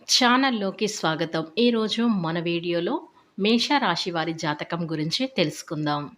ఛానల్లోకి స్వాగతం. ఈరోజు మన వీడియోలో మేషరాశి వారి జాతకం గురించి తెలుసుకుందాం.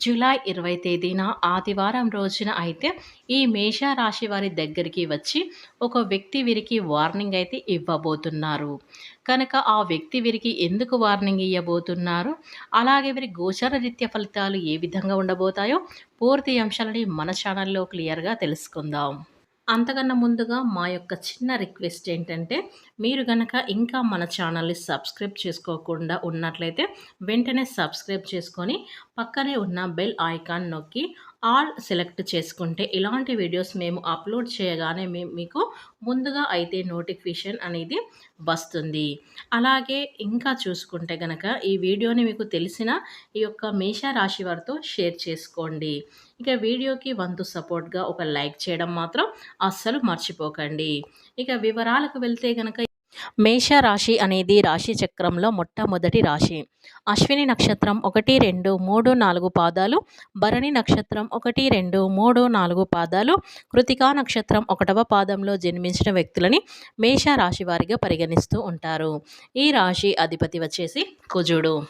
జూలై 20 తేదీన ఆదివారం రోజున అయితే ఈ మేషరాశి వారి దగ్గరికి వచ్చి ఒక వ్యక్తి వీరికి వార్నింగ్ అయితే ఇవ్వబోతున్నారు. కనుక ఆ వ్యక్తి వీరికి ఎందుకు వార్నింగ్ ఇయ్యబోతున్నారు? అలాగే వీరి గోచర రీత్యా ఫలితాలు ఏ విధంగా ఉండబోతాయో పూర్తి అంశాలని మన ఛానల్‌లో క్లియర్‌గా తెలుసుకుందాం. అంతకన్నా ముందుగా మా యొక్క చిన్న రిక్వెస్ట్ ఏంటంటే, మీరు గనక ఇంకా మన ఛానల్‌ని సబ్స్క్రైబ్ చేసుకోకుండా ఉన్నట్లయితే, వెంటనే సబ్స్క్రైబ్ చేసుకొని, పక్కనే ఉన్న బెల్ ఐకాన్ నొక్కి ఆల్ సెలెక్ట్ చేసుకుంటే, ఇలాంటి వీడియోస్ మేము అప్‌లోడ్ చేయగానే మీకు ముందుగా అయితే నోటిఫికేషన్ అనేది వస్తుంది. అలాగే ఇంకా చూసుకుంటే గనక, ఈ వీడియోని మీకు తెలిసిన ఈ యొక్క మేషరాశి వారితో షేర్ చేసుకోండి. ఇక వీడియోకి వంతు సపోర్ట్‌గా ఒక లైక్ చేయడం మాత్రం అస్సలు మర్చిపోకండి. ఇక వివరాలకు వెళ్తే గనక మేషరాశి అనేది రాశి చక్రంలో మొట్టమొదటి రాశి. అశ్విని నక్షత్రం 1, 2, 3, 4 పాదాలు, భరణి నక్షత్రం 1, 2, 3, 4 పాదాలు, కృతికా నక్షత్రం 1వ పాదంలో జన్మించిన వ్యక్తులని మేషరాశి వారిగా పరిగణిస్తూ ఉంటారు. ఈ రాశి అధిపతి వచ్చేసి కుజుడు.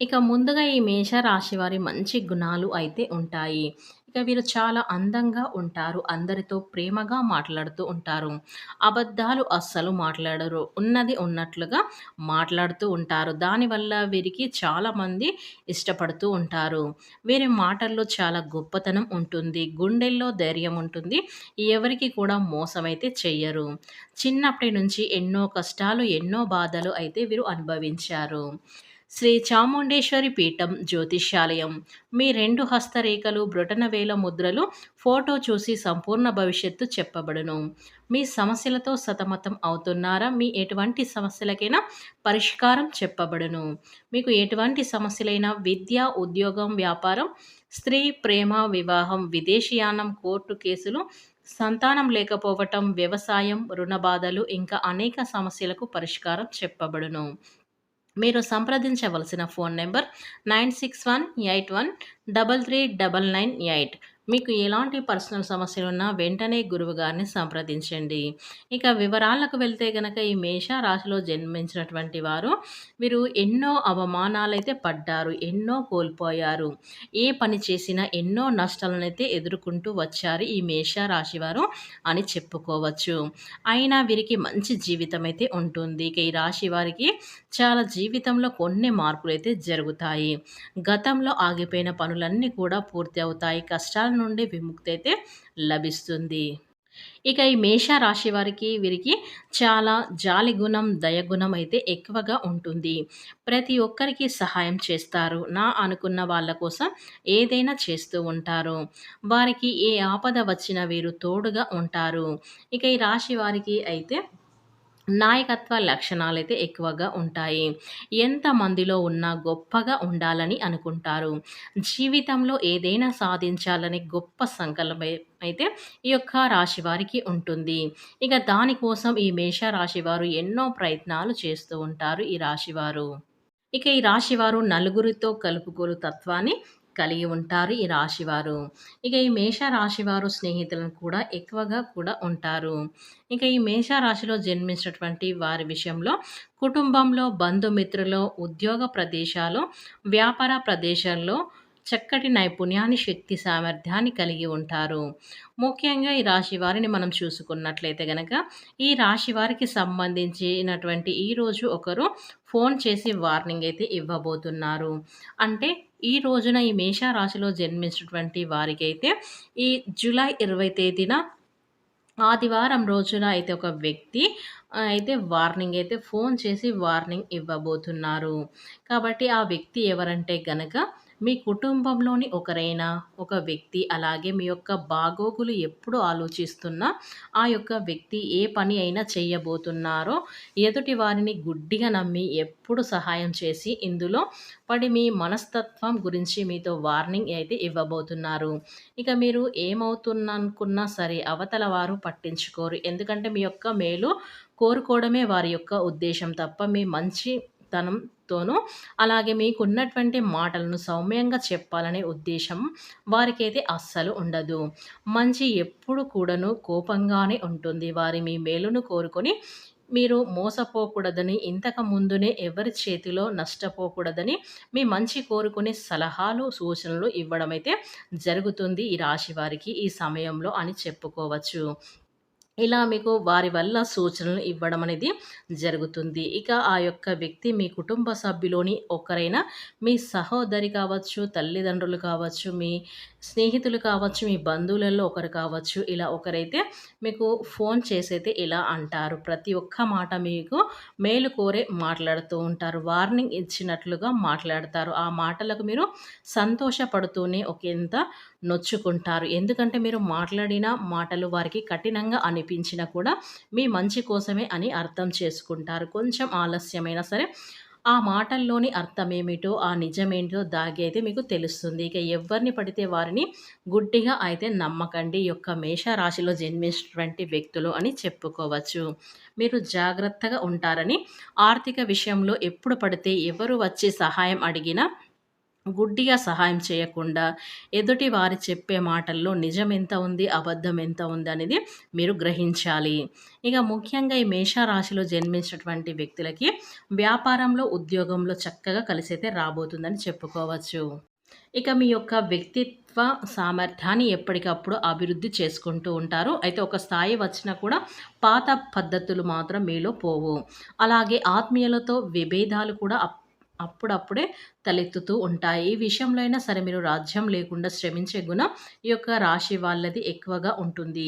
ఇక ముందుగా ఈ మేషరాశి వారి మంచి గుణాలు అయితే ఉంటాయి. ఇక వీరు చాలా అందంగా ఉంటారు. అందరితో ప్రేమగా మాట్లాడుతూ ఉంటారు. అబద్ధాలు అస్సలు మాట్లాడరు. ఉన్నది ఉన్నట్లుగా మాట్లాడుతూ ఉంటారు. దానివల్ల వీరికి చాలామంది ఇష్టపడుతూ ఉంటారు. వీరి మాటల్లో చాలా గొప్పతనం ఉంటుంది. గుండెల్లో ధైర్యం ఉంటుంది. ఎవరికి కూడా మోసమైతే చెయ్యరు. చిన్నప్పటి నుంచి ఎన్నో కష్టాలు, ఎన్నో బాధలు అయితే వీరు అనుభవించారు. శ్రీ చాముండేశ్వరి పీఠం జ్యోతిష్యాలయం. మీ 2 హస్తరేఖలు, బ్రొటనవేల ముద్రలు, ఫోటో చూసి సంపూర్ణ భవిష్యత్తు చెప్పబడును. మీ సమస్యలతో సతమతం అవుతున్నారా? మీ ఎటువంటి సమస్యలకైనా పరిష్కారం చెప్పబడును. మీకు ఎటువంటి సమస్యలైనా విద్య, ఉద్యోగం, వ్యాపారం, స్త్రీ, ప్రేమ, వివాహం, విదేశీయానం, కోర్టు కేసులు, సంతానం లేకపోవటం, వ్యవసాయం, రుణ బాధలు ఇంకా అనేక సమస్యలకు పరిష్కారం చెప్పబడును. మీరు సంప్రదించవలసిన ఫోన్ నెంబర్ 9618133998. మీకు ఎలాంటి పర్సనల్ సమస్యలున్నా వెంటనే గురువుగారిని సంప్రదించండి. ఇక వివరాలకు వెళ్తే గనక ఈ మేష రాశిలో జన్మించినటువంటి వారు వీరు ఎన్నో అవమానాలైతే పడ్డారు. ఎన్నో కోల్పోయారు. ఏ పని చేసినా ఎన్నో నష్టాలనైతే ఎదుర్కొంటూ వచ్చారు ఈ మేష రాశివారు అని చెప్పుకోవచ్చు. అయినా వీరికి మంచి జీవితం అయితే ఉంటుంది. ఇక ఈ రాశి వారికి చాలా జీవితంలో కొన్ని మార్పులైతే జరుగుతాయి. గతంలో ఆగిపోయిన పనులన్నీ కూడా పూర్తి అవుతాయి. కష్టాల నుండి విముక్తి అయితే లభిస్తుంది. ఇక ఈ మేష రాశి వారికి వీరికి చాలా జాలి గుణం, దయగుణం అయితే ఎక్కువగా ఉంటుంది. ప్రతి ఒక్కరికి సహాయం చేస్తారు. అనుకున్న వాళ్ళ కోసం ఏదైనా చేస్తూ ఉంటారు. వారికి ఏ ఆపద వచ్చినా వీరు తోడుగా ఉంటారు. ఇక ఈ రాశి వారికి అయితే నాయకత్వ లక్షణాలైతే ఎక్కువగా ఉంటాయి. ఎంతమందిలో ఉన్నా గొప్పగా ఉండాలని అనుకుంటారు. జీవితంలో ఏదైనా సాధించాలని గొప్ప సంకల్పం అయితే ఈ యొక్క రాశి వారికి ఉంటుంది. ఇక దానికోసం ఈ మేష రాశివారు ఎన్నో ప్రయత్నాలు చేస్తూ ఉంటారు ఈ రాశివారు. ఇక ఈ రాశివారు నలుగురితో కలుపుగోలు తత్వాన్ని కలిగి ఉంటారు ఈ రాశివారు. ఇక ఈ మేష రాశివారు స్నేహితులను కూడా ఎక్కువగా కూడా ఉంటారు. ఇక ఈ మేష రాశిలో జన్మించినటువంటి వారి విషయంలో కుటుంబంలో, బంధుమిత్రులో, ఉద్యోగ ప్రదేశాలు, వ్యాపార ప్రదేశాల్లో చక్కటి నైపుణ్యాన్ని, శక్తి సామర్థ్యాన్ని కలిగి ఉంటారు. ముఖ్యంగా ఈ రాశి వారిని మనం చూసుకున్నట్లయితే గనక ఈ రాశి వారికి సంబంధించినటువంటి ఈరోజు ఒకరు ఫోన్ చేసి వార్నింగ్ అయితే ఇవ్వబోతున్నారు. అంటే ఈ రోజున ఈ మేష రాశిలో జన్మించినటువంటి వారికైతే ఈ జూలై 20 తేదీన ఆదివారం రోజున అయితే ఒక వ్యక్తి అయితే వార్నింగ్ అయితే ఫోన్ చేసి వార్నింగ్ ఇవ్వబోతున్నారు. కాబట్టి ఆ వ్యక్తి ఎవరంటే గనక మీ కుటుంబంలోని ఒకరైనా ఒక వ్యక్తి, అలాగే మీ యొక్క బాగోగులు ఎప్పుడు ఆలోచిస్తున్నా ఆ యొక్క వ్యక్తి ఏ పని అయినా చేయబోతున్నారో ఎదుటి వారిని గుడ్డిగా నమ్మి ఎప్పుడు సహాయం చేసి ఇందులో పడి మీ మనస్తత్వం గురించి మీతో వార్నింగ్ అయితే ఇవ్వబోతున్నారు. ఇక మీరు ఏమవుతుందనుకున్నా సరే అవతల వారు పట్టించుకోరు. ఎందుకంటే మీ యొక్క మేలు కోరుకోవడమే వారి యొక్క ఉద్దేశం తప్ప మీ మంచితనంతోనూ అలాగే మీకున్నటువంటి మాటలను సౌమ్యంగా చెప్పాలనే ఉద్దేశం వారికైతే అస్సలు ఉండదు. మంచి ఎప్పుడు కూడాను కోపంగానే ఉంటుంది. వారి మీ మేలును కోరుకొని మీరు మోసపోకూడదని, ఇంతకు ముందునే ఎవరి చేతిలో నష్టపోకూడదని, మీ మంచి కోరుకునే సలహాలు, సూచనలు ఇవ్వడమైతే జరుగుతుంది ఈ రాశి వారికి ఈ సమయంలో అని చెప్పుకోవచ్చు. ఇలా మీకు వారి వల్ల సూచనలు ఇవ్వడం అనేది జరుగుతుంది. ఇక ఆ యొక్క వ్యక్తి మీ కుటుంబ సభ్యులోని ఒకరైన మీ సహోదరి కావచ్చు, తల్లిదండ్రులు కావచ్చు, మీ స్నేహితులు కావచ్చు, మీ బంధువులలో ఒకరు కావచ్చు. ఇలా ఒకరైతే మీకు ఫోన్ చేసైతే ఇలా అంటారు. ప్రతి ఒక్క మాట మీకు మేలు కోరే మాట్లాడుతూ ఉంటారు. వార్నింగ్ ఇచ్చినట్లుగా మాట్లాడతారు. ఆ మాటలకు మీరు సంతోషపడుతూనే ఒకంత నొచ్చుకుంటారు. ఎందుకంటే మీరు మాట్లాడిన మాటలు వారికి కఠినంగా అనిపించినా కూడా మీ మంచి కోసమే అని అర్థం చేసుకుంటారు. కొంచెం ఆలస్యమైనా సరే ఆ మాటల్లోని అర్థమేమిటో, ఆ నిజమేంటో దాగి అయితే మీకు తెలుస్తుంది. ఇక ఎవ్వరిని పడితే వారిని గుడ్డిగా అయితే నమ్మకండి. ఈ యొక్క మేషరాశిలో జన్మించినటువంటి వ్యక్తులు అని చెప్పుకోవచ్చు. మీరు జాగ్రత్తగా ఉంటారని, ఆర్థిక విషయంలో ఎప్పుడు పడితే ఎవరు వచ్చి సహాయం అడిగినా గుడ్డిగా సహాయం చేయకుండా, ఎదుటి వారి చెప్పే మాటల్లో నిజం ఎంత ఉంది, అబద్ధం ఎంత ఉంది అనేది మీరు గ్రహించాలి. ఇక ముఖ్యంగా ఈ మేషరాశిలో జన్మించినటువంటి వ్యక్తులకి వ్యాపారంలో, ఉద్యోగంలో చక్కగా కలిసైతే రాబోతుందని చెప్పుకోవచ్చు. ఇక మీ యొక్క వ్యక్తిత్వ సామర్థ్యాన్ని ఎప్పటికప్పుడు అభివృద్ధి చేసుకుంటూ ఉంటారు. అయితే ఒక స్థాయి వచ్చినా కూడా పాత పద్ధతులు మాత్రం మీలో పోవు. అలాగే ఆత్మీయులతో విభేదాలు కూడా అప్పుడప్పుడే తలెత్తుతూ ఉంటాయి. ఈ విషయంలో అయినా సరే మీరు రాజ్యం లేకుండా శ్రమించే గుణం ఈ యొక్క రాశి వాళ్ళది ఎక్కువగా ఉంటుంది.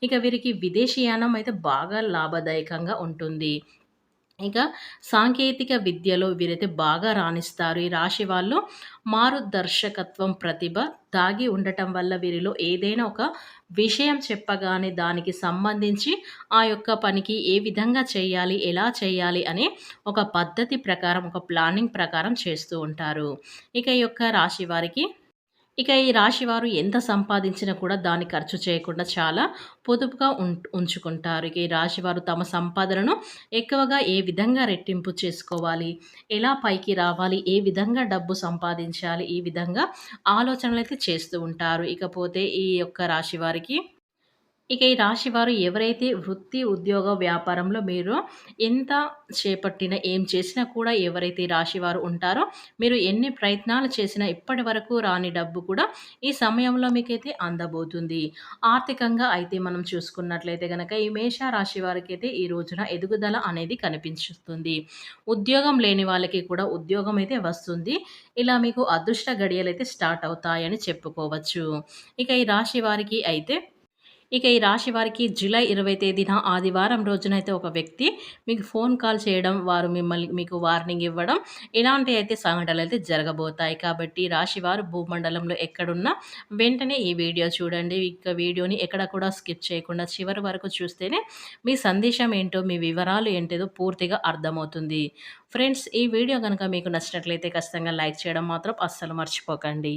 ఇక వీరికి విదేశీయానం అయితే బాగా లాభదాయకంగా ఉంటుంది. ఇక సాంకేతిక విద్యలో వీరైతే బాగా రాణిస్తారు. ఈ రాశి వాళ్ళు మారుదర్శకత్వం, ప్రతిభ దాగి ఉండటం వల్ల వీరిలో ఏదైనా ఒక విషయం చెప్పగానే దానికి సంబంధించి ఆ యొక్క పనికి ఏ విధంగా చేయాలి, ఎలా చేయాలి అనే ఒక పద్ధతి ప్రకారం, ఒక ప్లానింగ్ ప్రకారం చేస్తూ ఉంటారు. ఇక ఈ యొక్క రాశి వారికి ఈ రాశివారు ఎంత సంపాదించినా కూడా దాన్ని ఖర్చు చేయకుండా చాలా పొదుపుగా ఉంచుకుంటారు. ఇక ఈ రాశివారు తమ సంపాదనను ఎక్కువగా ఏ విధంగా రెట్టింపు చేసుకోవాలి, ఎలా పైకి రావాలి, ఏ విధంగా డబ్బు సంపాదించాలి, ఈ విధంగా ఆలోచనలైతే చేస్తూ ఉంటారు. ఇకపోతే ఈ యొక్క రాశివారికి ఈ రాశివారు ఎవరైతే వృత్తి, ఉద్యోగ, వ్యాపారంలో మీరు ఎంత చేపట్టినా, ఏం చేసినా కూడా ఎవరైతే ఈ రాశివారు ఉంటారో, మీరు ఎన్ని ప్రయత్నాలు చేసినా ఇప్పటి వరకు రాని డబ్బు కూడా ఈ సమయంలో మీకైతే అందబోతుంది. ఆర్థికంగా అయితే మనం చూసుకున్నట్లయితే గనక ఈ మేష రాశి వారికైతే ఈ రోజున ఎదుగుదల అనేది కనిపించుతుంది. ఉద్యోగం లేని వాళ్ళకి కూడా ఉద్యోగం అయితే వస్తుంది. ఇలా మీకు అదృష్ట గడియలైతే స్టార్ట్ అవుతాయని చెప్పుకోవచ్చు. ఈ రాశి వారికి అయితే ఈ రాశి వారికి జూలై 20 తేదీన ఆదివారం రోజునైతే ఒక వ్యక్తి మీకు ఫోన్ కాల్ చేయడం, వారు మీకు వార్నింగ్ ఇవ్వడం, ఇలాంటి అయితే సంఘటనలైతే జరగబోతాయి. కాబట్టి రాశివారు భూమండలంలో ఎక్కడున్నా వెంటనే ఈ వీడియో చూడండి. ఇక వీడియోని ఎక్కడ కూడా స్కిప్ చేయకుండా చివరి వరకు చూస్తేనే మీ సందేశం ఏంటో, మీ వివరాలు ఏంటిదో పూర్తిగా అర్థమవుతుంది. ఫ్రెండ్స్, ఈ వీడియో కనుక మీకు నచ్చినట్లయితే ఖచ్చితంగా లైక్ చేయడం మాత్రం అస్సలు మర్చిపోకండి.